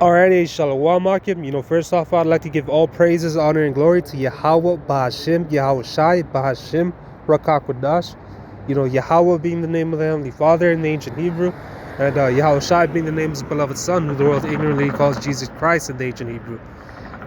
Alrighty, Shalom Akim. First off, I'd like to give all praises, honor, and glory to Yahweh, Bahashim, Yahweh Shai, Bahashim, Rakakwadash. Yahweh being the name of the Heavenly Father in the ancient Hebrew, and Yahweh Shai being the name of his beloved Son, who the world ignorantly calls Jesus Christ in the ancient Hebrew.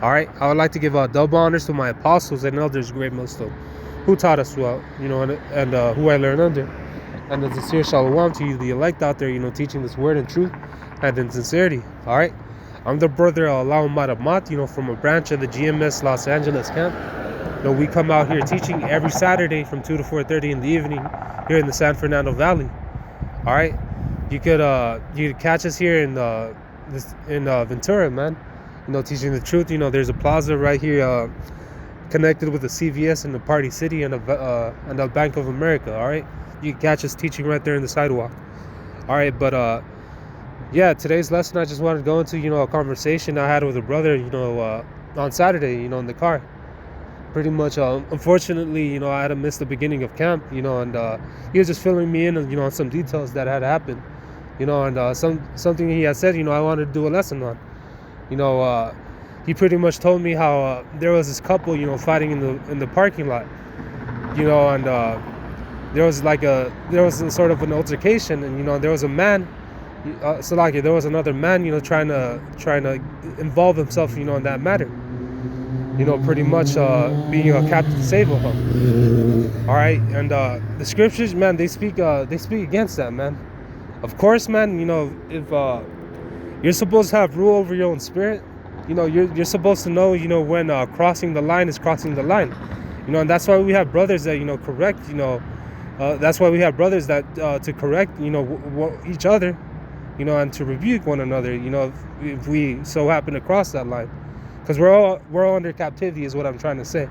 Alright, I would like to give double honors to my apostles and elders, great Muslim, who taught us well, and who I learned under. And a sincere Shalom to you, the elect out there, teaching this word in truth and in sincerity. Alright. I'm the brother Alao Matamat, from a branch of the GMS Los Angeles camp. We come out here teaching every Saturday from 2 to 4:30 in the evening here in the San Fernando Valley. All right, you could catch us here in Ventura, man. Teaching the truth. There's a plaza right here connected with the CVS in the Party City and the Bank of America. All right, you can catch us teaching right there in the sidewalk. All right, but yeah, today's lesson I just wanted to go into, a conversation I had with a brother, on Saturday, in the car. Pretty much, unfortunately, I had to miss the beginning of camp, and he was just filling me in, on some details that had happened, and something he had said, I wanted to do a lesson on. He pretty much told me how there was this couple, fighting in the parking lot, and there was a sort of an altercation, and there was a man. There was another man, trying to involve himself, in that matter. Pretty much being a captain to save him. All right, and the scriptures, man, they speak against that, man. Of course, man, if you're supposed to have rule over your own spirit, you're supposed to know, when crossing the line is crossing the line, and that's why we have brothers that correct, that's why we have brothers that to correct, each other. And to rebuke one another, if we so happen to cross that line, because we're all under captivity, is what I'm trying to say.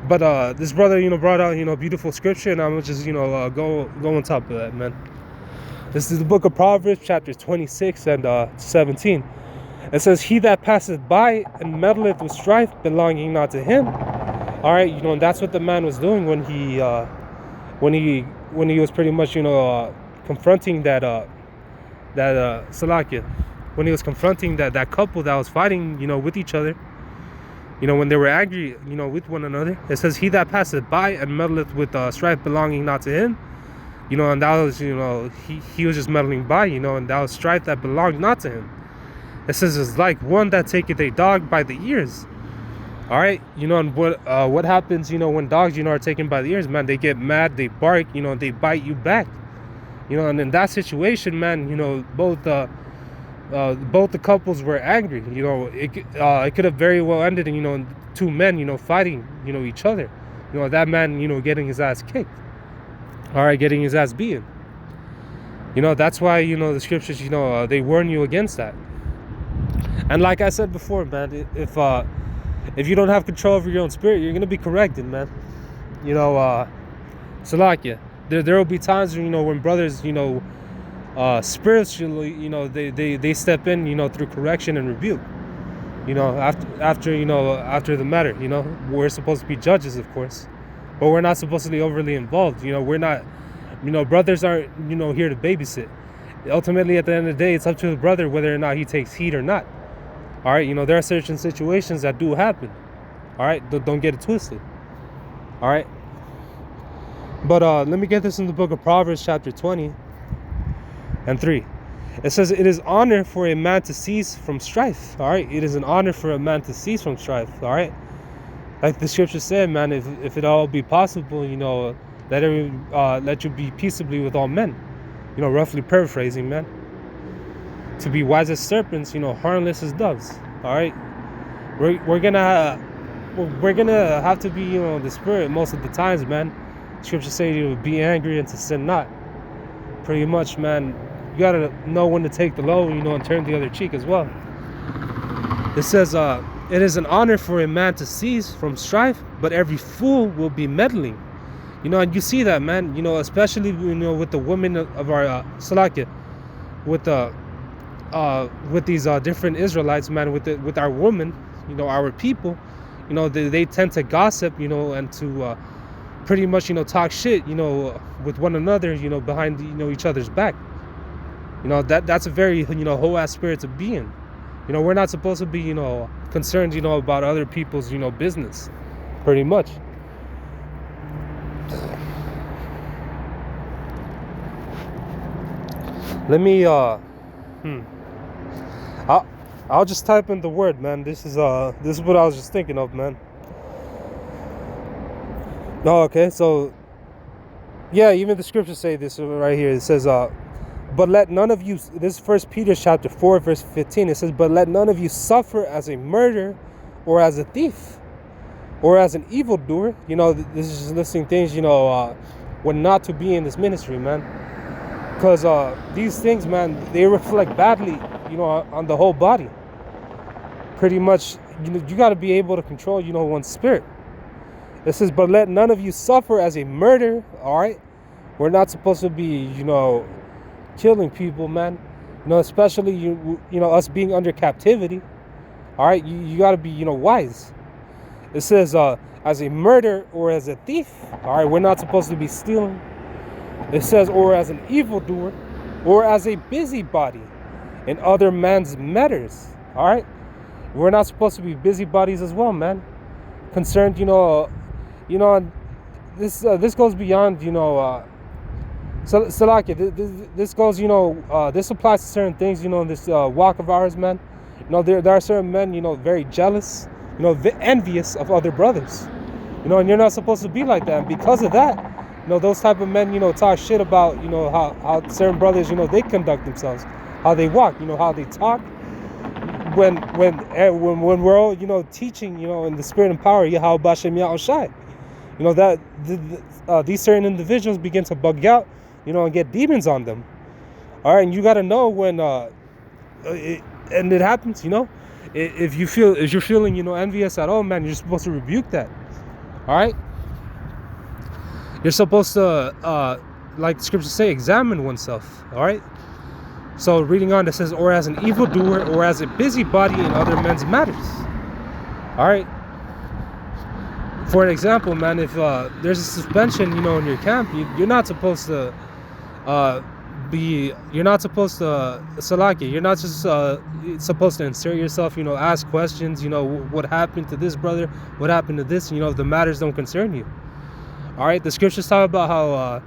But this brother, brought out, beautiful scripture, and I'm just, go on top of that, man. This is the book of Proverbs, chapter 26 and 17. It says, "He that passeth by and meddleth with strife, belonging not to him." All right, and that's what the man was doing when he was pretty much, confronting when he was confronting that couple that was fighting, with each other, when they were angry, with one another. It says, "He that passeth by and meddleth with strife, belonging not to him," and that was, he was just meddling by, and that was strife that belonged not to him. It says, "It's like one that taketh a dog by the ears." All right, and what happens, when dogs, are taken by the ears, man? They get mad, they bark, they bite you back. And in that situation, man, both the couples were angry. It could have very well ended in, two men, fighting, each other. That man, getting his ass kicked. All right, getting his ass beaten. That's why, the scriptures, they warn you against that. And like I said before, man, if you don't have control over your own spirit, you're gonna be corrected, man. Salakia. There will be times when brothers, spiritually, they step in, through correction and rebuke. After the matter, we're supposed to be judges, of course, but we're not supposed to be overly involved. We're not, brothers aren't, here to babysit. Ultimately, at the end of the day, it's up to the brother whether or not he takes heed or not. All right, there are certain situations that do happen. All right, don't get it twisted. All right. But let me get this in the book of Proverbs, chapter 20 and 3. It says, "It is honor for a man to cease from strife." All right, it is an honor for a man to cease from strife. All right, like the scripture said, man, if it all be possible, let you be peaceably with all men. Roughly paraphrasing, man. To be wise as serpents, harmless as doves. All right, we're gonna have to be, the spirit most of the times, man. Scripture say you be angry and to sin not. Pretty much, man, you gotta know when to take the low, and turn the other cheek as well. It says, "It is an honor for a man to cease from strife, but every fool will be meddling." And you see that, man, especially, with the women of our Salakia, with these different Israelites, man, with our women, our people, they tend to gossip, and to pretty much, talk shit, with one another, behind, each other's back. That's a very, whole ass spirit to be in. You know, we're not supposed to be, you know, concerned, you know, about other people's, you know, business, pretty much. Let me, I'll just type in the word, man. This is what I was just thinking of, man. Oh, okay, so, yeah, even the scriptures say this right here. It says, but let none of you, this is 1 Peter chapter 4, verse 15. It says, but let none of you suffer as a murderer or as a thief or as an evildoer. You know, this is just listing things, you know, what not to be in this ministry, man. Because these things, man, they reflect badly, you know, on the whole body. Pretty much, you know, you got to be able to control, you know, one's spirit. It says, but let none of you suffer as a murderer, all right? We're not supposed to be, you know, killing people, man. You know, especially, you know, us being under captivity, all right? You got to be, you know, wise. It says, as a murderer or as a thief, all right? We're not supposed to be stealing. It says, or as an evildoer, or as a busybody in other man's matters, all right? We're not supposed to be busybodies as well, man. Concerned, you know, this goes beyond, you know, Salakia, this goes, you know, this applies to certain things, you know, in this walk of ours, man. You know, there are certain men, you know, very jealous, you know, envious of other brothers, you know, and you're not supposed to be like that. And because of that, you know, those type of men, you know, talk shit about, you know, how certain brothers, you know, they conduct themselves, how they walk, you know, how they talk. When we're all, you know, teaching, you know, in the spirit and power, Yahweh Bashem Yahushai, you know, that these certain individuals begin to bug out, you know, and get demons on them. All right, and you got to know when, and it happens, you know, if you're feeling, you know, envious at all, man, you're supposed to rebuke that. All right, you're supposed to, like the scriptures say, examine oneself. All right. So reading on, it says, or as an evildoer, or as a busybody in other men's matters. All right. For an example, man, if there's a suspension, you know, in your camp, you're not supposed to you're not supposed to, Salaki, you're not just supposed to insert yourself, you know, ask questions, you know, what happened to this brother, what happened to this, you know, if the matters don't concern you. All right. The scriptures talk about how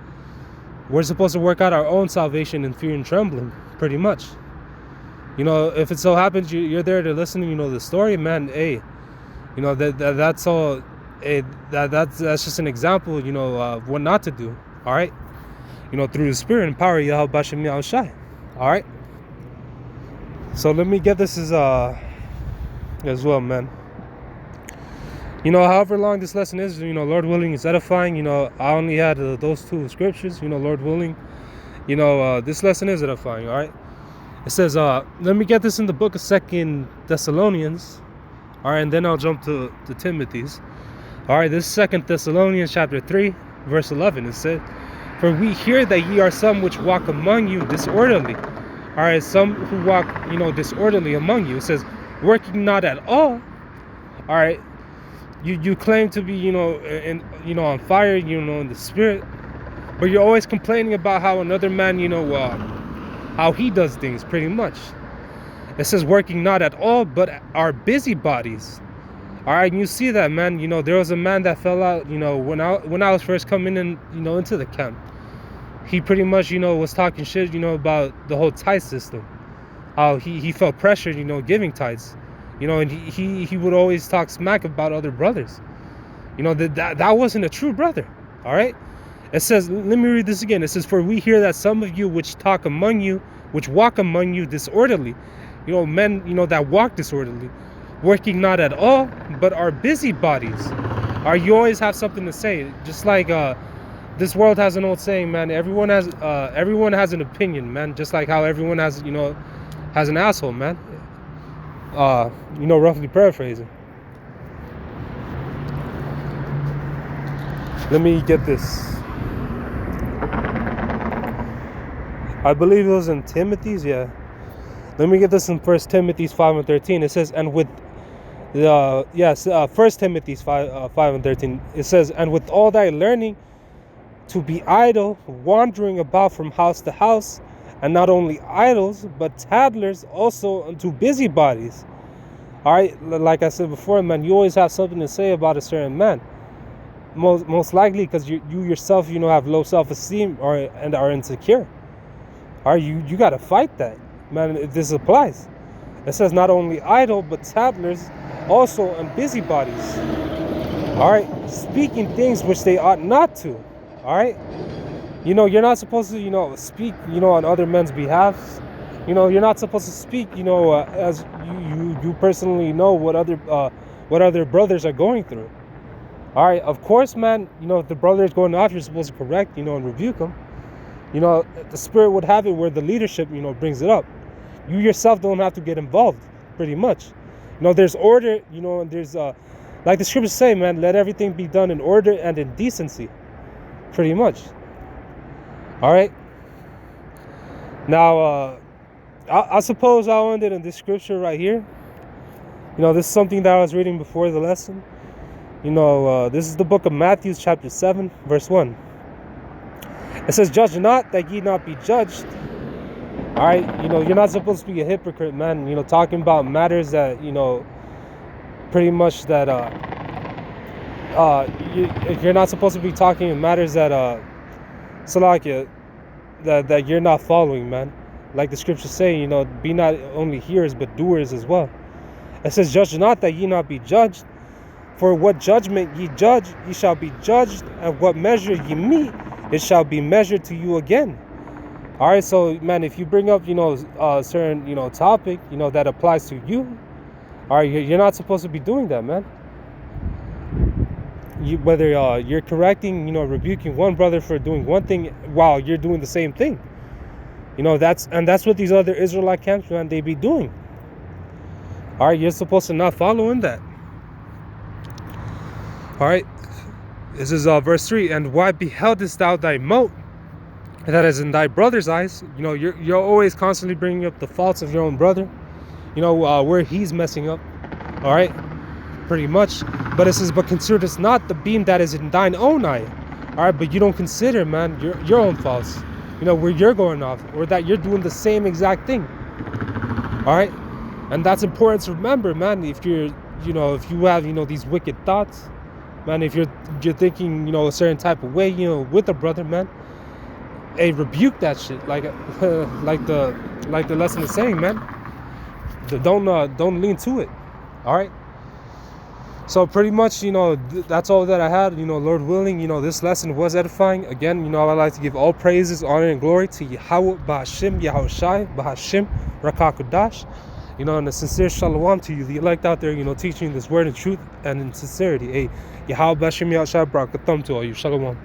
we're supposed to work out our own salvation in fear and trembling, pretty much. You know, if it so happens you're there to listen to, you know, the story, man, hey, you know, that's all, that's just an example, you know, of what not to do, all right? You know, through the spirit and power, Yahweh Bashem Yahushai, all right? So let me get this as well, man. You know, however long this lesson is, you know, Lord willing, is edifying. You know, I only had those two scriptures, you know, Lord willing. You know, this lesson is edifying, all right? It says, let me get this in the book of 2 Thessalonians, all right, and then I'll jump to Timothy's. All right, this is 2 Thessalonians chapter 3, verse 11. It said, for we hear that ye are some which walk among you disorderly. All right, some who walk, you know, disorderly among you. It says, working not at all. All right. You claim to be, you know, on fire, you know, in the spirit, but you're always complaining about how another man, you know, how he does things, pretty much. It says working not at all, but are busybodies. All right, and you see that, man. You know, there was a man that fell out, you know, when I was first coming in, you know, into the camp. He pretty much, you know, was talking shit, you know, about the whole tithe system. How he felt pressured, you know, giving tithes. You know, and he would always talk smack about other brothers. You know, that wasn't a true brother. All right. It says, let me read this again. It says, for we hear that some of you which talk among you, which walk among you disorderly, you know, men, you know, that walk disorderly, working not at all, but are busybodies. Are you always have something to say? Just like this world has an old saying, man. Everyone has an opinion, man. Just like how everyone has, you know, has an asshole, man. You know, roughly paraphrasing. Let me get this. I believe it was in Timothy's, yeah. Let me get this in 1 Timothy 5:13. It says, and with 1 Timothy 5:13. It says, and with all thy learning, to be idle, wandering about from house to house, and not only idols, but tattlers also unto busybodies. All right, like I said before, man, you always have something to say about a certain man. Most likely because you yourself, have low self-esteem and are insecure. All right, you got to fight that, man. This applies. It says not only idle, but tattlers also and busybodies. All right, speaking things which they ought not to. All right, you're not supposed to, speak, on other men's behalf. You're not supposed to speak, as you personally know what other brothers are going through. All right, of course, man, if the brother is going off, you're supposed to correct, and rebuke him. The spirit would have it where the leadership, brings it up. You yourself don't have to get involved, pretty much. There's order, and there's, like the scriptures say, man, let everything be done in order and in decency, pretty much. All right. Now, I suppose I'll end it in this scripture right here. This is something that I was reading before the lesson. This is the book of Matthew, chapter 7, verse 1. It says, judge not that ye not be judged. All right, you're not supposed to be a hypocrite, man. Talking about matters that, pretty much that, you're not supposed to be talking in matters that, Salakia, that you're not following, man. Like the scriptures say, be not only hearers, but doers as well. It says, judge not that ye not be judged. For what judgment ye judge, ye shall be judged, and what measure ye meet, it shall be measured to you again. All right, so man, if you bring up, a certain, topic, that applies to you, all right, you're not supposed to be doing that, man. Whether you're correcting, rebuking one brother for doing one thing while you're doing the same thing, that's what these other Israelite camps, man, they be doing. All right, you're supposed to not follow in that. All right, this is verse 3. And why beheldest thou thy mote that is in thy brother's eyes? You're always constantly bringing up the faults of your own brother, where he's messing up. All right, pretty much. But it says, but considerest not the beam that is in thine own eye. All right, but you don't consider, man, your own faults, where you're going off, or that you're doing the same exact thing. All right, and that's important to remember, man. If you're, if you have, these wicked thoughts, man, if you're thinking, a certain type of way, with a brother, man, hey, rebuke that shit, like the lesson is saying, man. Don't lean to it. All right. So pretty much, that's all that I had. Lord willing, this lesson was edifying. Again, I would like to give all praises, honor, and glory to Yahweh, Bahashim, Yahushai, Bahashim, Rakakudash. And a sincere shalom to you, the elect out there, teaching this word in truth and in sincerity. Yahweh, Bahashim, Yahushai, Barakathum to all you. Shalom.